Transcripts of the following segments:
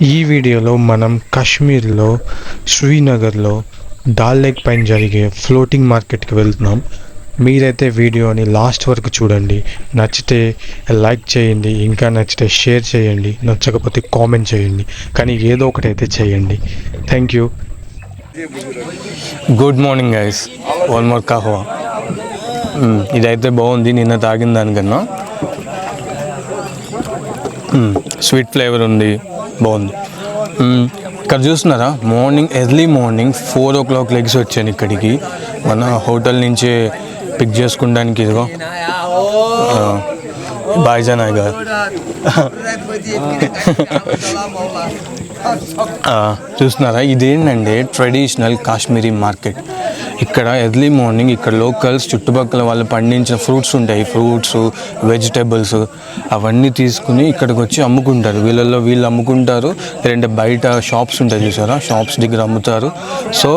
ఈ వీడియోలో మనం కాశ్మీర్లో శ్రీనగర్లో డాల్ లేక్ పైన జరిగే ఫ్లోటింగ్ మార్కెట్కి వెళ్తున్నాం. మీరైతే వీడియోని లాస్ట్ వరకు చూడండి. నచ్చితే లైక్ చేయండి, ఇంకా నచ్చితే షేర్ చేయండి, నచ్చకపోతే కామెంట్ చేయండి, కానీ ఏదో ఒకటి అయితే చేయండి. Thank you. Good morning guys, one more kahwa. ఇదైతే బాగుంది, నిన్న తాగిన దానికన్నా స్వీట్ ఫ్లేవర్ ఉంది, బాగుంది. ఇక్కడ చూస్తున్నారా, ఎర్లీ మార్నింగ్ 4 o'clock లెగ్స్ వచ్చాను ఇక్కడికి. మన హోటల్ నుంచి పిక్ చేసుకోవడానికి. ఇదిగో బాయ్జాన్ గారు చూస్తున్నారా, ఇదేంటంటే ట్రెడిషనల్ కాశ్మీరీ మార్కెట్. ఇక్కడ ఎర్లీ మార్నింగ్ ఇక్కడ లోకల్స్ చుట్టుపక్కల వాళ్ళు పండించిన ఫ్రూట్స్ ఉంటాయి, ఫ్రూట్స్, వెజిటేబుల్స్ అవన్నీ తీసుకుని ఇక్కడికి వచ్చి అమ్ముకుంటారు. వీళ్ళు అమ్ముకుంటారు, లేదంటే బయట షాప్స్ ఉంటాయి చూసారా, షాప్స్ దగ్గర అమ్ముతారు. సో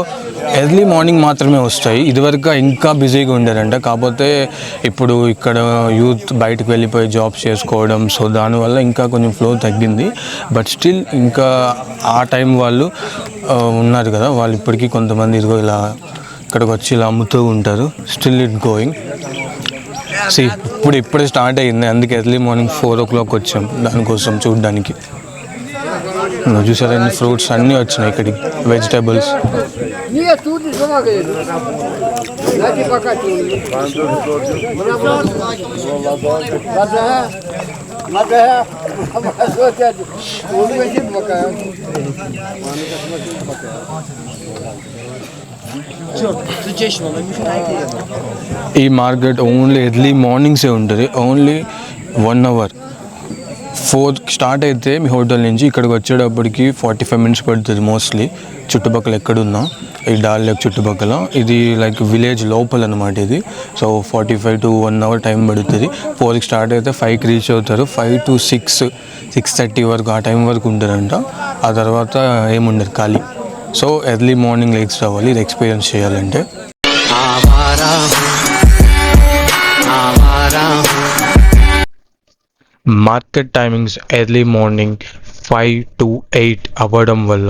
ఎర్లీ మార్నింగ్ మాత్రమే వస్తాయి. ఇదివరకు ఇంకా బిజీగా ఉండేదంట, కాకపోతే ఇప్పుడు ఇక్కడ యూత్ బయటకు వెళ్ళిపోయి జాబ్స్ చేసుకోవడం, సో దానివల్ల ఇంకా కొంచెం ఫ్లో తగ్గింది. బట్ స్టిల్ ఇంకా ఆ టైం వాళ్ళు ఉన్నారు కదా, వాళ్ళు ఇప్పటికీ కొంతమంది ఇదిగో ఇలా ఇక్కడికి వచ్చి ఇలా అమ్ముతూ ఉంటారు. Still it going. ఇప్పుడే స్టార్ట్ అయ్యింది, అందుకే ఎర్లీ మార్నింగ్ 4 o'clock వచ్చాం దానికోసం చూడడానికి. చూసారా, అన్ని ఫ్రూట్స్ అన్నీ వచ్చినాయి ఇక్కడికి, వెజిటేబుల్స్. ఈ మార్కెట్ ఓన్లీ ఎర్లీ మార్నింగ్సే ఉంటుంది, ఓన్లీ 1 hour. 4 స్టార్ట్ అయితే మీ హోటల్ నుంచి ఇక్కడికి వచ్చేటప్పటికి 45 minutes పడుతుంది మోస్ట్లీ. చుట్టుపక్కల ఎక్కడున్నా ఈ డాల్ లేక్ చుట్టుపక్కల, ఇది లైక్ విలేజ్ లోపల అనమాట ఇది. సో 45 to 1 hour టైం పడుతుంది. 4కి స్టార్ట్ అయితే 5కి రీచ్ అవుతారు. 5 to 6:30 వరకు, ఆ టైం వరకు ఉంటారంట. ఆ తర్వాత ఏముండదు, ఖాళీ. సో ఎర్లీ మార్నింగ్ లేక్స్ రావాలి ఇది ఎక్స్పీరియన్స్ చేయాలంటే. Market timings early morning 5 to 8 అవ్వడం వల్ల,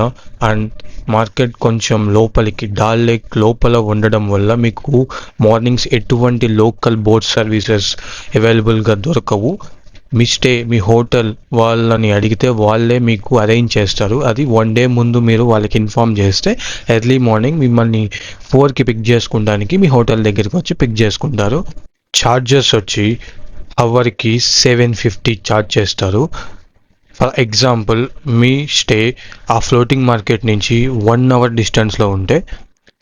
అండ్ మార్కెట్ కొంచెం లోపలికి డాల్ లేక్ లోపల ఉండడం వల్ల మీకు మార్నింగ్స్ ఎటువంటి లోకల్ బోట్ సర్వీసెస్ అవైలబుల్గా దొరకవు. మీ హోటల్ వాళ్ళని అడిగితే వాళ్ళే మీకు అరేంజ్ చేస్తారు. అది 1 day ముందు మీరు వాళ్ళకి ఇన్ఫామ్ చేస్తే ఎర్లీ మార్నింగ్ మిమ్మల్ని 4కి పిక్ చేసుకోవడానికి మీ హోటల్ దగ్గరికి వచ్చి పిక్ చేసుకుంటారు. ఛార్జెస్ వచ్చి అవర్కి 750 ఛార్జ్ చేస్తారు. ఫర్ ఎగ్జాంపుల్, మీ స్టే ఆ ఫ్లోటింగ్ మార్కెట్ నుంచి 1 hour డిస్టెన్స్లో ఉంటే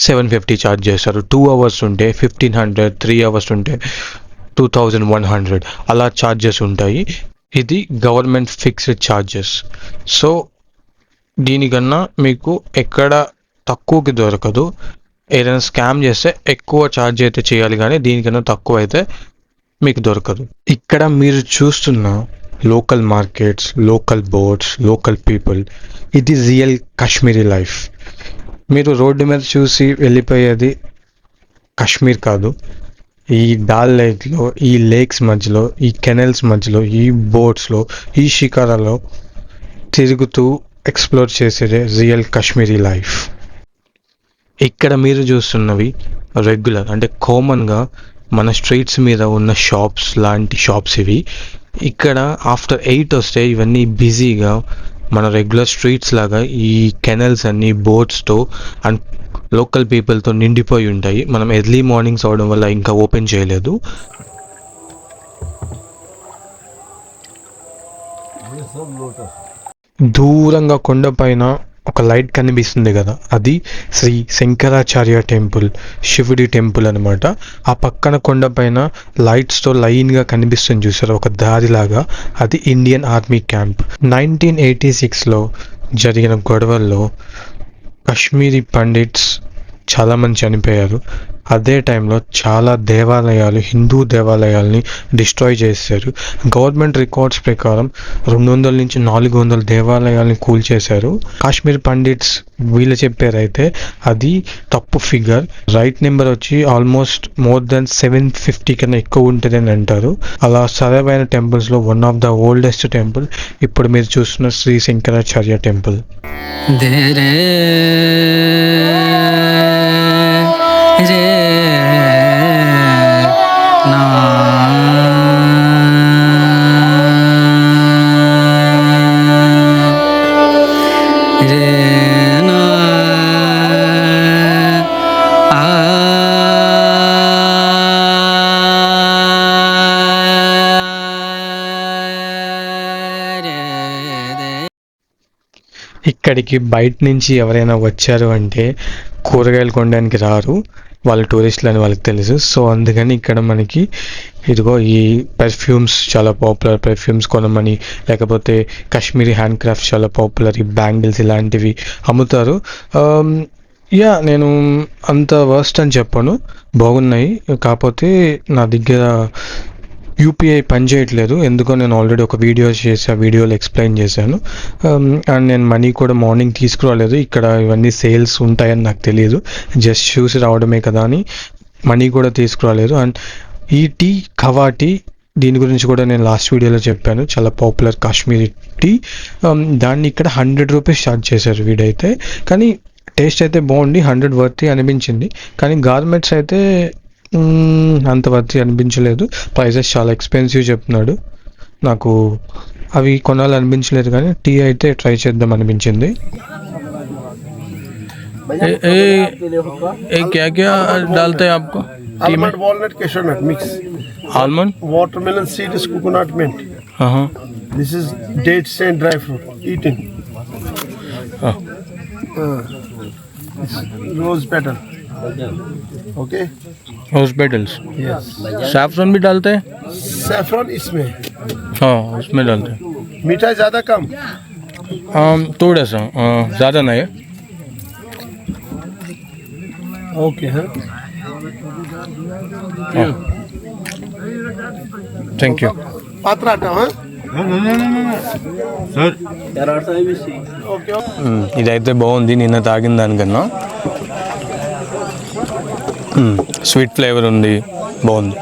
750 ఛార్జ్ చేస్తారు. 2 hours ఉంటే 1500, 3 hours ఉంటే 2100 అలా ఛార్జెస్ ఉంటాయి. ఇది గవర్నమెంట్ ఫిక్స్డ్ ఛార్జెస్. సో దీనికన్నా మీకు ఎక్కడ తక్కువకి దొరకదు. ఏదైనా స్కామ్ చేస్తే ఎక్కువ ఛార్జ్ అయితే చేయాలి, కానీ దీనికన్నా తక్కువ అయితే మీకు దొరకదు. ఇక్కడ మీరు చూస్తున్న local markets, local boats, local people, ఇది రియల్ కాశ్మీరీ లైఫ్. మీరు రోడ్డు మీద చూసి వెళ్ళిపోయేది కాశ్మీర్ కాదు. ఈ డాల్ లేక్లో, ఈ లేక్స్ మధ్యలో, ఈ కెనల్స్ మధ్యలో, ఈ బోట్స్లో, ఈ షికారాలో తిరుగుతూ ఎక్స్ప్లోర్ చేసేదే రియల్ కాశ్మీరీ లైఫ్. ఇక్కడ మీరు చూస్తున్నవి రెగ్యులర్, అంటే కామన్గా మన స్ట్రీట్స్ మీద ఉన్న షాప్స్ లాంటి షాప్స్ ఇవి. ఇక్కడ ఆఫ్టర్ 8 వస్తే ఇవన్నీ బిజీగా మన రెగ్యులర్ స్ట్రీట్స్ లాగా ఈ కెనల్స్ అన్ని బోట్స్తో అండ్ లోకల్ పీపుల్తో నిండిపోయి ఉంటాయి. మనం ఎర్లీ మార్నింగ్స్ అవడం వల్ల ఇంకా ఓపెన్ చేయలేదు. దూరంగా కొండపైన ఒక లైట్ కనిపిస్తుంది కదా, అది శ్రీ శంకరాచార్య టెంపుల్, శివుడి టెంపుల్ అనమాట. ఆ పక్కన కొండపైన లైట్స్తో లైన్గా కనిపిస్తుంది చూసారు, ఒక దారిలాగా, అది ఇండియన్ ఆర్మీ క్యాంప్. 1986లో జరిగిన గొడవల్లో కాశ్మీరీ పండిట్స్ చాలామంది చనిపోయారు. అదే టైంలో చాలా దేవాలయాలు, హిందూ దేవాలయాల్ని డిస్ట్రాయ్ చేశారు. గవర్నమెంట్ రికార్డ్స్ ప్రకారం 200 నుంచి 400 దేవాలయాల్ని కూల్చేశారు. కాశ్మీర్ పండిట్స్ వీళ్ళు చెప్పారైతే అది తప్పు ఫిగర్. రైట్ నెంబర్ వచ్చి ఆల్మోస్ట్ మోర్ దెన్ 750 కన్నా ఎక్కువ ఉంటుందని అంటారు. అలా సర్వైవ్ అయిన టెంపుల్స్లో one of the oldest temple ఇప్పుడు మీరు చూస్తున్న శ్రీ శంకరాచార్య టెంపుల్. ఇక్కడికి బయట నుంచి ఎవరైనా వచ్చారు అంటే కూరగాయలు కొనడానికి రారు, వాళ్ళు టూరిస్టులు అని వాళ్ళకి తెలుసు. సో అందుకని ఇక్కడ మనకి ఇదిగో ఈ పెర్ఫ్యూమ్స్ చాలా పాపులర్, పెర్ఫ్యూమ్స్ కొనమని, లేకపోతే కాశ్మీరీ హ్యాండ్ క్రాఫ్ట్స్ చాలా పాపులర్, ఈ బ్యాంగిల్స్ ఇలాంటివి అమ్ముతారు. నేను అంత వర్స్ట్ అని చెప్పను, బాగున్నాయి. కాకపోతే నా దగ్గర యూపీఐ పనిచేయట్లేదు ఎందుకో. నేను ఆల్రెడీ ఒక వీడియోలో ఎక్స్ప్లెయిన్ చేశాను. అండ్ నేను మనీ కూడా మార్నింగ్ తీసుకురాలేదు. ఇక్కడ ఇవన్నీ సేల్స్ ఉంటాయని నాకు తెలియదు, జస్ట్ చూసి రావడమే కదా అని మనీ కూడా తీసుకురాలేదు. అండ్ ఈ టీ కవా టీ, దీని గురించి కూడా నేను లాస్ట్ వీడియోలో చెప్పాను, చాలా పాపులర్ కాశ్మీరీ టీ. దాన్ని ఇక్కడ 100 రూపీస్ ఛార్జ్ చేశారు వీడైతే. కానీ టేస్ట్ అయితే బాగుంది, 100 వర్తీ అనిపించింది. కానీ గార్మెంట్స్ అయితే అంత వర్తీ అనిపించలేదు. ప్రైజెస్ చాలా ఎక్స్పెన్సివ్ చెప్తున్నాడు. నాకు అవి కొనాలనిపించలేదు, కానీ టీ అయితే ట్రై చేద్దాం అనిపించింది. क्या क्या डालते हैं आपको? Almond, walnut, cashew nut mix. Almond, Watermelon seeds, coconut mint. This is dates and dry fruit. Eating. This rose petal. Okay. Rose petals. Yes. Saffron भी डालते हैं? Saffron इसमें. हाँ, उसमें डालते हैं. मीठा ज़्यादा कम. थोड़ा सा, ज़्यादा नहीं है. Okay, हाँ. Thank you. पात्राटा, हाँ. సార్ ఇదైతే బాగుంది, నిన్న తాగిన దానికన్నా. స్వీట్ ఫ్లేవర్ ఉంది, బాగుంది.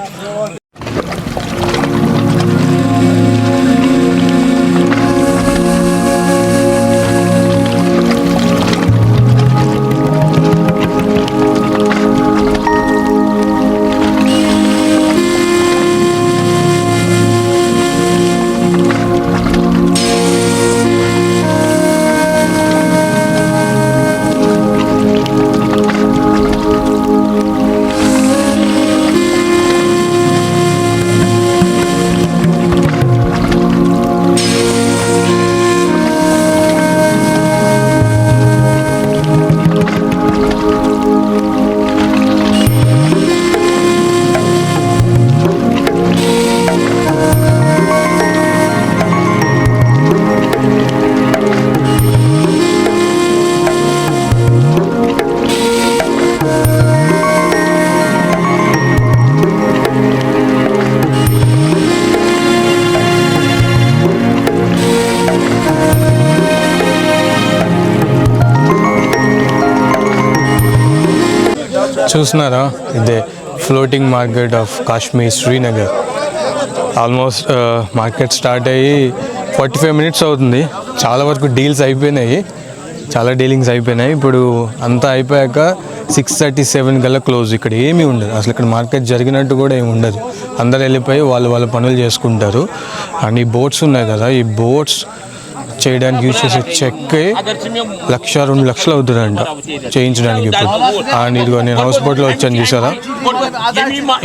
చూస్తున్నారా, ఇదే floating market of Kashmir, Srinagar. Almost market start అయ్యి 45 మినిట్స్ అవుతుంది. చాలా వరకు డీలింగ్స్ అయిపోయినాయి. ఇప్పుడు అంతా అయిపోయాక 6:37 కల్లా క్లోజ్. ఇక్కడ ఏమీ ఉండదు అసలు, ఇక్కడ మార్కెట్ జరిగినట్టు కూడా ఏమి ఉండదు. అందరు వెళ్ళిపోయి వాళ్ళ పనులు చేసుకుంటారు. అండ్ ఈ బోట్స్ ఉన్నాయి కదా, ఈ బోట్స్ చేయడానికి యూజ్ చేసే చెక్ 1-2 లక్షలు అవుతుందంట చేయించడానికి ఇప్పుడు. అండ్ ఇదిగో నేను హౌస్ బోట్లో వచ్చాను చూసారా,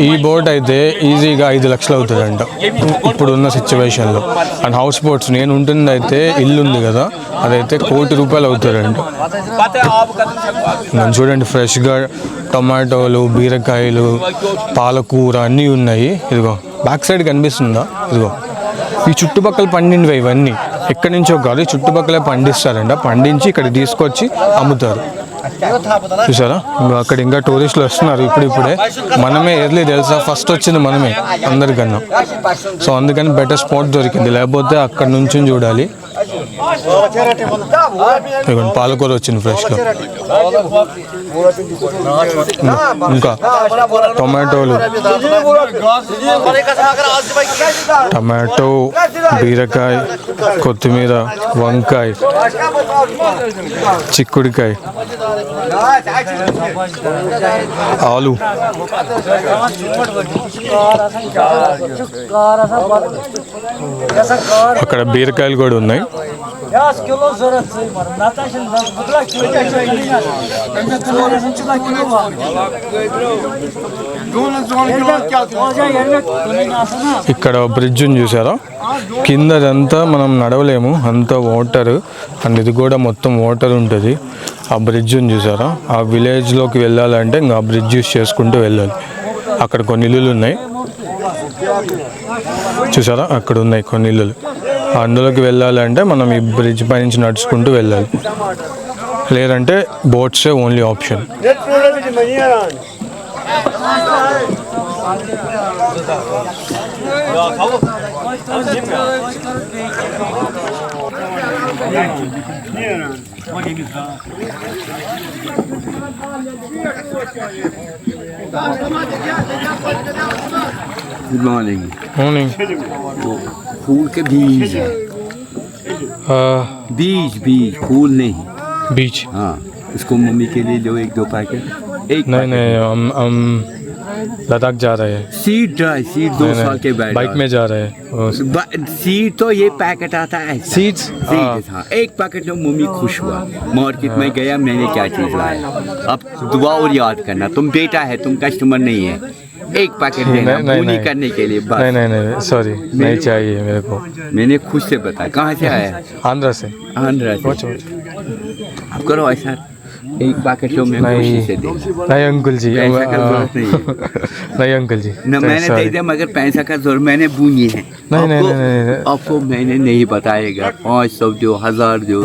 ఈ బోట్ అయితే ఈజీగా 5 లక్షలు అవుతుందంట ఇప్పుడున్న సిచ్యువేషన్లో. అండ్ హౌస్ బోట్స్ నేను ఉంటుంది అయితే ఇల్లు ఉంది కదా, అదైతే ₹1 కోటి అవుతుందంట. నన్ను చూడండి, ఫ్రెష్గా టమాటోలు, బీరకాయలు, పాలకూర అన్నీ ఉన్నాయి. ఇదిగో బ్యాక్ సైడ్ కనిపిస్తుందా, ఇదిగో ఈ చుట్టుపక్కల పండినవి ఇవన్నీ ఎక్కడి నుంచో కాదు, చుట్టుపక్కలే పండిస్తారంట. పండించి ఇక్కడ తీసుకొచ్చి అమ్ముతారు. చూసారా ఇంకా అక్కడ ఇంకా టూరిస్టులు వస్తున్నారు ఇప్పుడిప్పుడే. మనమే ఎర్లీ తెలుసా, ఫస్ట్ వచ్చింది మనమే అందరికన్నా. సో అందుకని బెటర్ స్పాట్ దొరికింది, లేకపోతే అక్కడ నుంచి చూడాలి. పాలకూర వచ్చింది ఫ్రెష్గా, ఇంకా టొమాటోలు, టమాటో, బీరకాయ, కొత్తిమీర, వంకాయ, చిక్కుడికాయ, ఆలు, అక్కడ బీరకాయలు కూడా ఉన్నాయి. ఇక్కడ బ్రిడ్జ్ చూసారా, కిందదంతా మనం నడవలేము, అంత వాటర్. అండ్ ఇది కూడా మొత్తం వాటర్ ఉంటుంది. ఆ బ్రిడ్జ్ చూసారా, ఆ విలేజ్లోకి వెళ్ళాలంటే ఇంకా ఆ బ్రిడ్జ్ యూస్ చేసుకుంటూ వెళ్ళాలి. అక్కడ కొన్ని ఇల్లులు ఉన్నాయి చూసారా, అక్కడ ఉన్నాయి కొన్ని ఇల్లులు. అందులోకి వెళ్ళాలంటే మనం ఈ బ్రిడ్జ్ పై నుంచి నడుచుకుంటూ వెళ్ళాలి, లేదంటే బోట్సే only option. Good morning. Morning. वो फूल के बीज है, बीज बीज, फूल नहीं। बीज, हाँ, इसको मम्मी के लिए लो 1-2 पैकेट। एक नहीं नहीं, हम लद्दाख जा रहे हैं। सीड ड्राई सीड 2 साल के बैग बाइक में जा रहे हैं। सीड तो ये पैकेट आता है, सीड्स, हाँ। एक पैकेट लो, मम्मी खुश हुआ। मार्केट में गया, मैंने क्या चीज लाया। अब दुआ और याद करना, तुम बेटा है, तुम कस्टमर नहीं है। एक पैकेट देना पूरी करने के लिए बस। नहीं नहीं नहीं, सॉरी, नहीं चाहिए मेरे को। मैंने खुद से बताया। कहाँ से आया? आंध्रा से। आंध्रा से। अब करो ऐसा, एक पैकेट लो, मैं खुशी से दे। नहीं अंकुल जी, पैसा का जरूरत नहीं है। नहीं अंकुल जी, न मैंने दे दिया, मगर पैसा का जरूरत मैंने बूनी है। नहीं नहीं नहीं, आपको मैंने नहीं बताएगा। 500 दो, 1000 दो,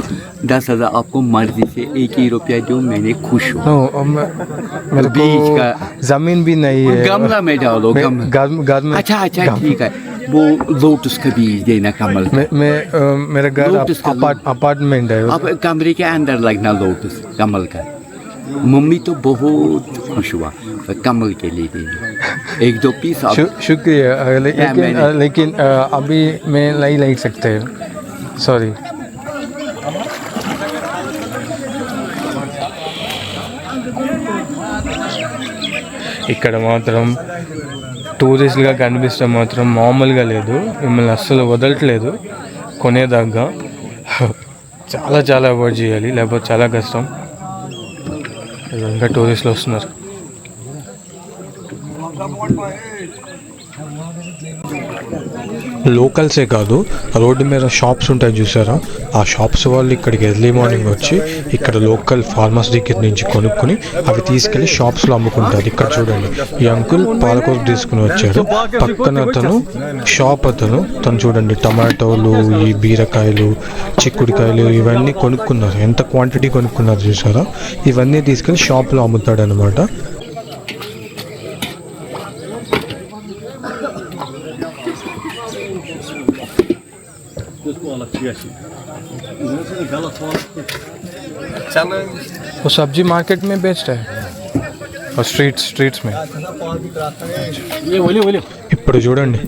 10,000, आपको मर्जी से 1 ही रुपया दो, मैंने खुश हूँ। मेरे बीज का जमीन भी नहीं है, गमला में डालो, घर में। अच्छा अच्छा, ठीक है। वो लोटस का बीज देना, कमल। मेरा घर अपार्टमेंट है, अब कमरे के अंदर लगना लोटस कमल का। मम्मी तो बहुत खुश हुआ, कमल के लिए देना 1-2 पीस। शुक्रिया, लेकिन अभी मैं नहीं ले सकते, सॉरी। ఇక్కడ మాత్రం టూరిస్ట్గా కనిపిస్తే మాత్రం మామూలుగా లేదు, మిమ్మల్ని అస్సలు వదలట్లేదు కొనేదాకా. చాలా చాలా అవాయిడ్ చేయాలి, లేకపోతే చాలా కష్టం. ఇంకా టూరిస్టులు వస్తున్నారు. లోకల్సే కాదు, రోడ్డు మీద షాప్స్ ఉంటాయి చూసారా, ఆ షాప్స్ వాళ్ళు ఇక్కడికి ఎర్లీ మార్నింగ్ వచ్చి ఇక్కడ లోకల్ ఫార్మర్స్ దగ్గర నుంచి కొనుక్కొని అవి తీసుకెళ్ళి షాప్స్లో అమ్ముకుంటారు. ఇక్కడ చూడండి, ఈ అంకుల్ పాలకూర తీసుకుని వచ్చాడు, పక్కన అతను షాప్ తను చూడండి టమాటోలు, ఈ బీరకాయలు, చిక్కుడికాయలు ఇవన్నీ కొనుక్కున్నారు. ఎంత క్వాంటిటీ కొనుక్కున్నారు చూసారా, ఇవన్నీ తీసుకెళ్ళి షాప్లో అమ్ముతాడు అనమాట. वो सब्जी मार्केट में बेचता है और स्ट्रीट्स में. ఇప్పుడు చూడండి,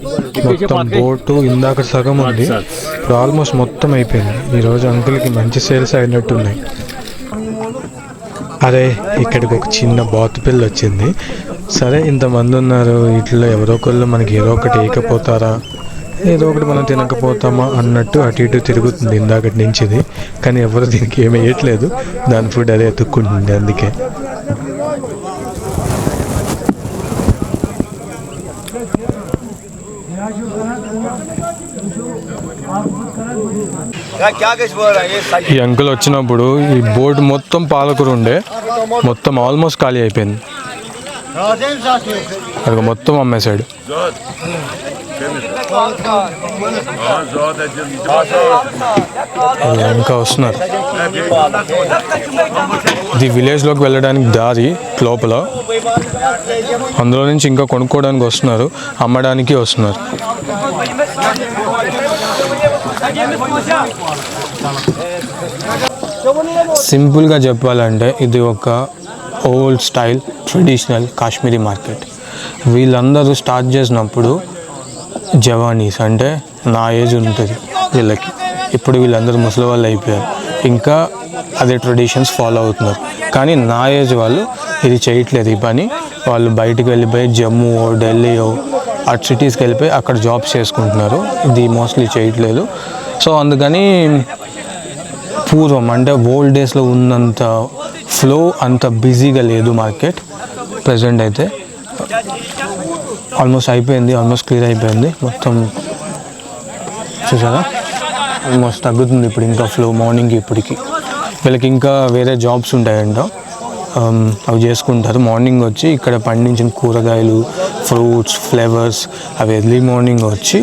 మొత్తం బోటు ఇందాక సగం ఉంది, ఇప్పుడు ఆల్మోస్ట్ మొత్తం అయిపోయింది. ఈరోజు అంకుల్కి మంచి సేల్స్ అయినట్టున్నాయి. అరే, ఇక్కడికి ఒక చిన్న బాతు పిల్ల వచ్చింది. సరే, ఇంతమంది ఉన్నారు, ఇట్లా ఎవరో ఒకళ్ళు మనకి ఏదో ఒకటి వేయకపోతారా, ఏదో ఒకటి మనం తినకపోతామా అన్నట్టు అటు ఇటు తిరుగుతుంది ఇందాకటి నుంచి ఇది. కానీ ఎవరు దీనికి ఏమి వేయట్లేదు, దాని ఫుడ్ అదే ఎత్తుక్కుంటుంది. అందుకే ఈ అంకుల్ వచ్చినప్పుడు ఈ బోర్డు మొత్తం పాలకూర ఉండే, మొత్తం ఆల్మోస్ట్ ఖాళీ అయిపోయింది. అది మొత్తం అమ్మేశాడు. ఇంకా వస్తున్నారు. ఇది విలేజ్లోకి వెళ్ళడానికి దారి లోపల, అందులో నుంచి ఇంకా కొనుక్కోవడానికి వస్తున్నారు, అమ్మడానికి వస్తున్నారు. సింపుల్గా చెప్పాలంటే ఇది ఒక old style traditional Kashmiri market. వీళ్ళందరూ స్టార్ట్ చేసినప్పుడు జవానీస్, అంటే నా ఏజ్ ఉంటుంది వీళ్ళకి, ఇప్పుడు వీళ్ళందరూ ముసలి వాళ్ళు అయిపోయారు, ఇంకా అదే ట్రెడిషన్స్ ఫాలో అవుతున్నారు. కానీ నా ఏజ్ వాళ్ళు ఇది చేయట్లేదు ఈ పని. వాళ్ళు బయటికి వెళ్ళిపోయి జమ్మూ, ఢిల్లీయో అటు సిటీస్కి వెళ్ళిపోయి అక్కడ జాబ్స్ చేసుకుంటున్నారు. ఇది మోస్ట్లీ చేయట్లేదు. సో అందుకని పూర్వం అంటే ఓల్డ్ డేస్లో ఉన్నంత ఫ్లో అంత బిజీగా లేదు మార్కెట్. ప్రజెంట్ అయితే ఆల్మోస్ట్ అయిపోయింది, ఆల్మోస్ట్ క్లియర్ అయిపోయింది మొత్తం. చూసారా, ఆల్మోస్ట్ తగ్గుతుంది ఇప్పుడు ఇంకా ఫ్లో మార్నింగ్కి ఇప్పటికి. వీళ్ళకి ఇంకా వేరే జాబ్స్ ఉంటాయంట, అవి చేసుకుంటారు. మార్నింగ్ వచ్చి ఇక్కడ పండించిన కూరగాయలు, ఫ్రూట్స్, ఫ్లేవర్స్ అవి ఎర్లీ మార్నింగ్ వచ్చి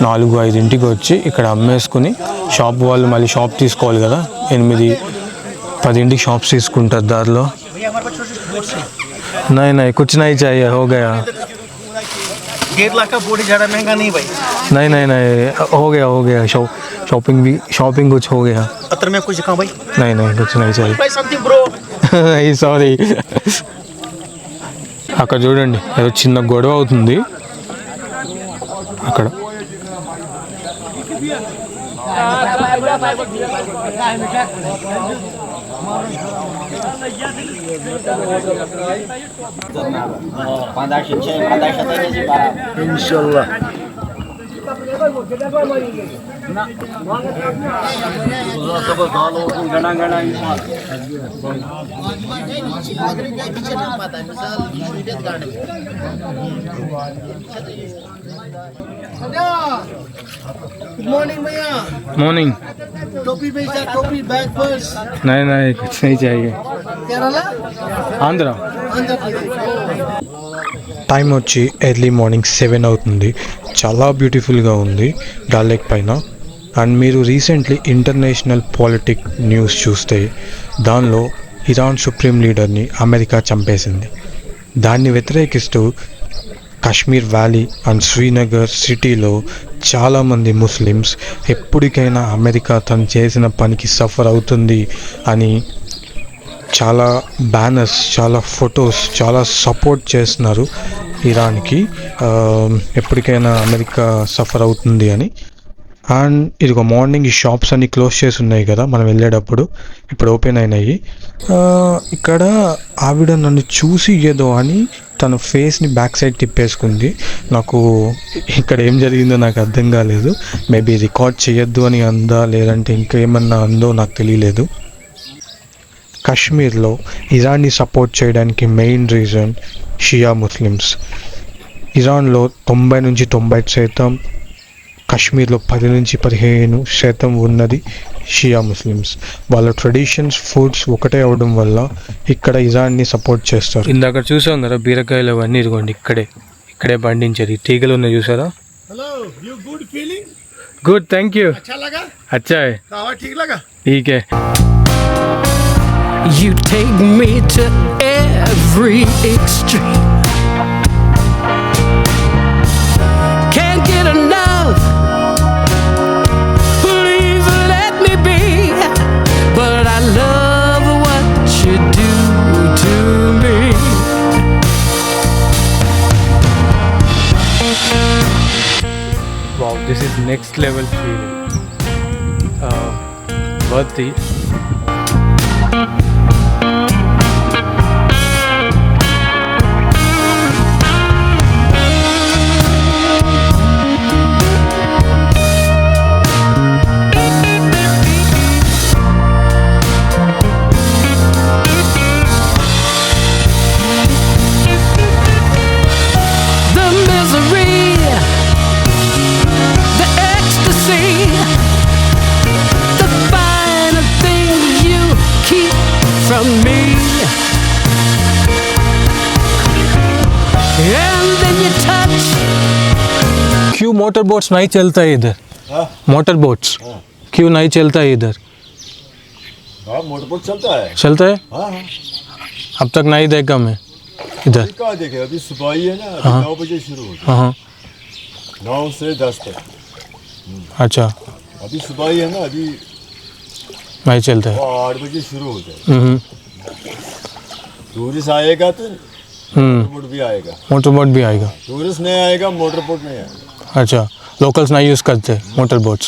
4-5 వచ్చి ఇక్కడ అమ్మేసుకుని షాప్ వాళ్ళు మళ్ళీ షాప్ తీసుకోవాలి కదా, 8-10 షాప్స్ తీసుకుంటారు దారిలో. नहीं कुछ नहीं चाहिए, हो गया. 1.5 लाख का बूढ़ी झाड़ा महंगा नहीं भाई. नहीं हो गया शॉपिंग कुछ हो गया. अतर में कुछ दिखाऊं भाई. नहीं कुछ नहीं चाहिए. भाई समथिंग ब्रो. नहीं సారీ. అక్కడ చూడండి ఏదో చిన్న గొడవ అవుతుంది అక్కడ. इंशाल्लाह. मॉर्निंग भैया. मॉर्निंग. टोपी भैया, टोपी बैग पर्स. नहीं कुछ नहीं चाहिए. केरला ఆంధ్ర. టైం వచ్చి ఎర్లీ మార్నింగ్ 7 అవుతుంది. చాలా బ్యూటిఫుల్గా ఉంది డాల్ లేక్ పైన. అండ్ మీరు రీసెంట్లీ ఇంటర్నేషనల్ పాలిటిక్ న్యూస్ చూస్తే దానిలో ఇరాన్ సుప్రీం లీడర్ని అమెరికా చంపేసింది. దాన్ని వ్యతిరేకిస్తూ కాశ్మీర్ వ్యాలీ అండ్ శ్రీనగర్ సిటీలో చాలామంది ముస్లిమ్స్ ఎప్పటికైనా అమెరికా తను చేసిన పనికి సఫర్ అవుతుంది అని చాలా బ్యానర్స్, చాలా ఫొటోస్, చాలా సపోర్ట్ చేస్తున్నారు ఇరాన్కి. ఎప్పటికైనా అమెరికా సఫర్ అవుతుంది అని. అండ్ ఇదిగో మార్నింగ్ ఈ షాప్స్ అన్నీ క్లోజ్ చేసి ఉన్నాయి కదా మనం వెళ్ళేటప్పుడు, ఇప్పుడు ఓపెన్ అయినాయి. ఇక్కడ ఆవిడ నన్ను చూసి ఏదో అని తన ఫేస్ని బ్యాక్ సైడ్ తిప్పేసుకుంది. నాకు ఇక్కడ ఏం జరిగిందో నాకు అర్థం కాలేదు. మేబీ రికార్డ్ చేయొద్దు అని అందా, లేదంటే ఇంకేమన్నా అందో నాకు తెలియలేదు. కాశ్మీర్లో ఇరాన్ని సపోర్ట్ చేయడానికి మెయిన్ రీజన్ షియా ముస్లిమ్స్. ఇరాన్లో 90-90%, కాశ్మీర్లో 10-15% ఉన్నది షియా ముస్లిమ్స్. వాళ్ళ ట్రెడిషన్స్, ఫుడ్స్ ఒకటే అవడం వల్ల ఇక్కడ ఇరాన్ని సపోర్ట్ చేస్తారు. ఇందాక చూసాం కదా బీరకాయలు అవన్నీ, ఇదిగోండి ఇక్కడే పండించేది. తీగలు ఉన్నాయి చూసారా. Hello, you good feeling? Good, thank you. अच्छा लगा? अच्छा है. खावा ठीक लगा? ठीक है. You take me to every extreme. Can't get enough. Please let me be. But I love what you do to me. Wow, this is next level feeling. Worthy. From me, and then you touch. क्यों motor boats नहीं चलता है इधर? Motor boats क्यों नहीं चलता है इधर? हाँ मोटरबोट चलता है। चलता है? हाँ हाँ अब तक नहीं देखा मैं इधर। कहाँ देखे, अभी सुबह ही है ना, अभी हाँ। 9 बजे शुरू होता हाँ है, 9 से 10 तक। अच्छा, अभी सुबह ही है ना, अभी नहीं चलता है। वो 8 बजे शुरू होता है। टूरिस्ट आएगा तो मोटरबोट भी आएगा, मोटर बोट भी आएगा। टूरिस्ट नहीं आएगा, मोटरबोट नहीं आएगा। अच्छा, लोकल्स नहीं यूज़ करते मोटर बोट्स।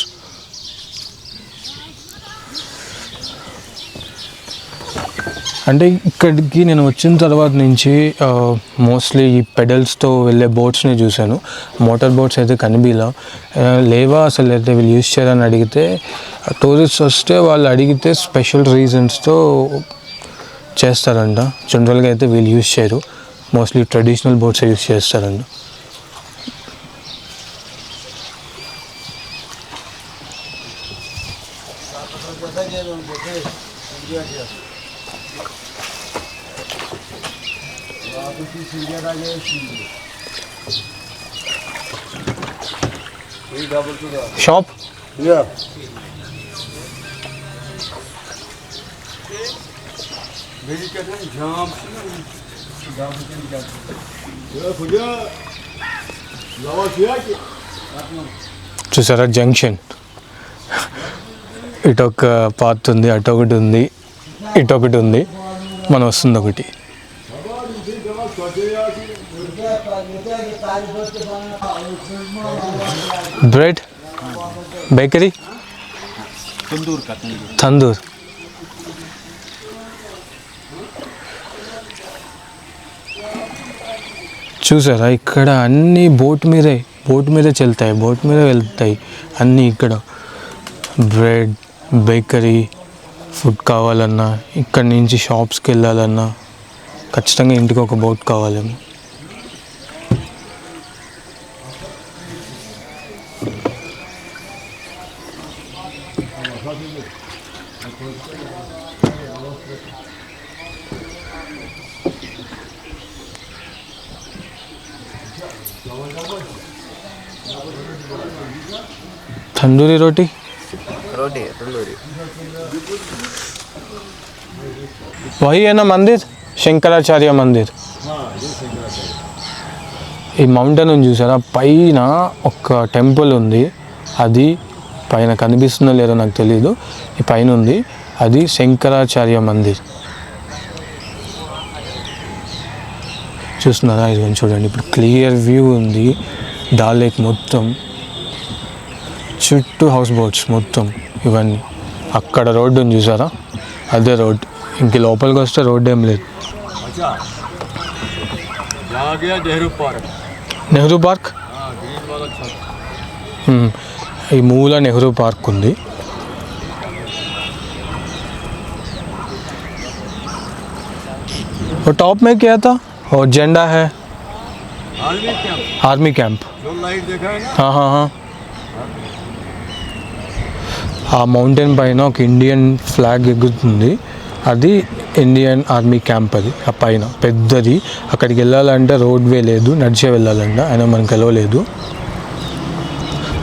అంటే ఇక్కడికి నేను వచ్చిన తర్వాత నుంచి మోస్ట్లీ ఈ పెడల్స్తో వెళ్ళే బోట్స్ని చూశాను. మోటార్ బోట్స్ అయితే కనిపిలా లేవా అసలు, అయితే వీళ్ళు యూజ్ చేయాలని అడిగితే టూరిస్ట్ వస్తే వాళ్ళు అడిగితే స్పెషల్ రీజన్స్తో చేస్తారంట. జనరల్గా అయితే వీళ్ళు యూజ్ చేయరు, మోస్ట్లీ ట్రెడిషనల్ బోట్స్ యూజ్ చేస్తారంట. Shop Yeah. చూసారా జంక్షన్, ఇటొక పాత్ ఉంది, అటొకటి ఉంది, ఇటొకటి ఉంది, మనం వస్తుంది ఒకటి. బ్రెడ్ బేకరీ तंदूर का तंदूर। తందూర్. చూసారా ఇక్కడ అన్నీ బోట్ మీదే చెల్తాయి, బోట్ మీదే వెళ్తాయి అన్నీ. ఇక్కడ బ్రెడ్, బేకరీ, ఫుడ్ కావాలన్నా, ఇక్కడి నుంచి షాప్స్కి వెళ్ళాలన్నా ఖచ్చితంగా ఇంటికి ఒక బోట్ కావాలేమో. तंदूरी रोटी वही है ना मंदिर, శంకరాచార్య మందిర్. ఈ మౌంటైన్ ఉంది చూసారా, పైన ఒక టెంపుల్ ఉంది, అది పైన కనిపిస్తుందో లేదో నాకు తెలీదు, ఈ పైన ఉంది, అది శంకరాచార్య మందిర్. చూస్తున్నారా, ఇది చూడండి, ఇప్పుడు క్లియర్ వ్యూ ఉంది, డాల్ లేక్ మొత్తం, చుట్టూ హౌస్ బోట్స్ మొత్తం ఇవన్నీ. అక్కడ రోడ్డు ఉంది చూసారా, అదే రోడ్, ఇంక లోపలికి వస్తే రోడ్డు ఏం లేదు. నెహ్రూ పార్క్, ఈ మూల నెహ్రూ పార్క్ ఉంది. और टॉप में क्या था, और झंडा है, आर्मी कैंप. हाँ हाँ हाँ, ఆ మౌంటైన్ పైన ఒక ఇండియన్ ఫ్లాగ్ ఎగురుతుంది, అది ఇండియన్ ఆర్మీ క్యాంప్. అది ఆ పైన పెద్దది, అక్కడికి వెళ్ళాలంటే రోడ్వే లేదు, నడిచే వెళ్ళాలంట, అయినా మనకు వెళ్ళలేదు.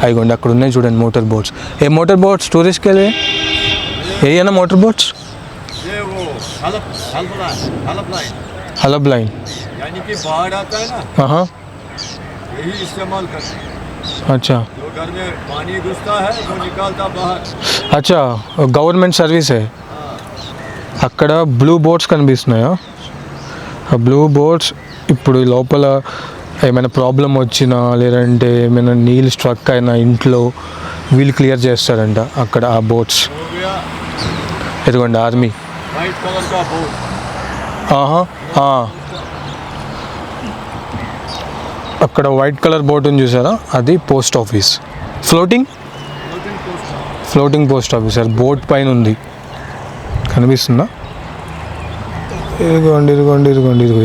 అయిగోండి అక్కడ ఉన్నాయి చూడండి మోటార్ బోట్స్. ఏ మోటార్ బోట్స్ టూరిస్ట్కి వెళ్ళే ఏ ना मोटर बोट्स, हलब लाइन, यानी कि बाढ़ आता है ना, हाँ यही इस्तेमाल करते हैं। अच्छा जो घर में पानी घुसता है वो निकालता बाहर। अच्छा, గవర్నమెంట్ సర్వీసే. అక్కడ బ్లూ బోట్స్ కనిపిస్తున్నాయా, ఆ బ్లూ బోట్స్ ఇప్పుడు లోపల ఏమైనా ప్రాబ్లం వచ్చినా లేదంటే ఏమైనా నీళ్ళు స్ట్రక్ అయినా ఇంట్లో వీళ్ళు క్లియర్ చేస్తారంట అక్కడ ఆ బోట్స్. हो गया ఎదుగోండి ఆర్మీ. वाइट कलर का बोट, అక్కడ వైట్ కలర్ బోట్ ఉంది చూసారా, అది post office, floating post office. Sir boat పైన ఉంది, కనిపిస్తుందా, ఇదిగోండి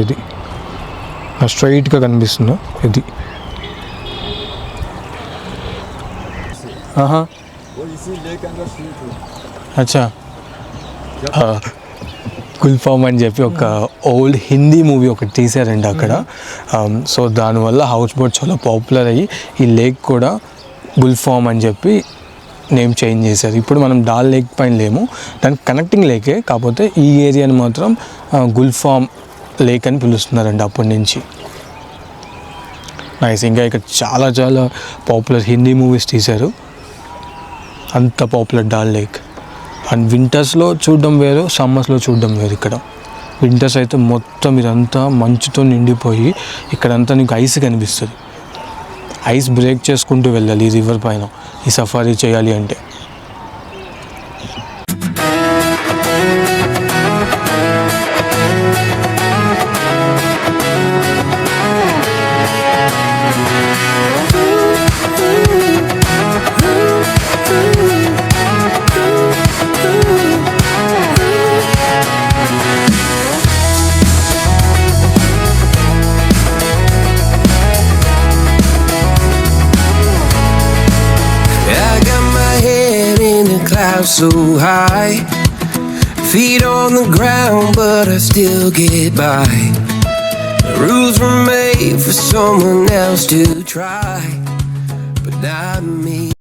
ఇది స్ట్రైట్గా కనిపిస్తుందా ఇది. वो इसी लेक के अंदर शूट हुआ। అచ్చా, గుల్ఫామ్ అని చెప్పి ఒక ఓల్డ్ హిందీ మూవీ ఒకటి తీశారండి అక్కడ. సో దానివల్ల హౌస్ బోట్ చాలా పాపులర్ అయ్యి ఈ లేక్ కూడా గుల్ఫామ్ అని చెప్పి నేమ్ చేంజ్ చేశారు. ఇప్పుడు మనం డాల్ లేక్ పైన లేము, దానికి కనెక్టింగ్ లేకే, కాకపోతే ఈ ఏరియాని మాత్రం గుల్ఫామ్ లేక్ అని పిలుస్తున్నారండి అప్పటి నుంచి. నైస్. ఇంకా ఇక్కడ చాలా చాలా పాపులర్ హిందీ మూవీస్ తీశారు, అంత పాపులర్ డాల్ లేక్. అండ్ వింటర్స్లో చూడడం వేరు, సమ్మర్స్లో చూడడం వేరు. ఇక్కడ వింటర్స్ అయితే మొత్తం ఇదంతా మంచుతో నిండిపోయి ఇక్కడంతా నీకు ఐస్ కనిపిస్తుంది. ఐస్ బ్రేక్ చేసుకుంటూ వెళ్ళాలి ఈ రివర్ పైన ఈ సఫారీ చేయాలి అంటే. So high, feet on the ground, but I still get by. The rules were made for someone else to try, but not me.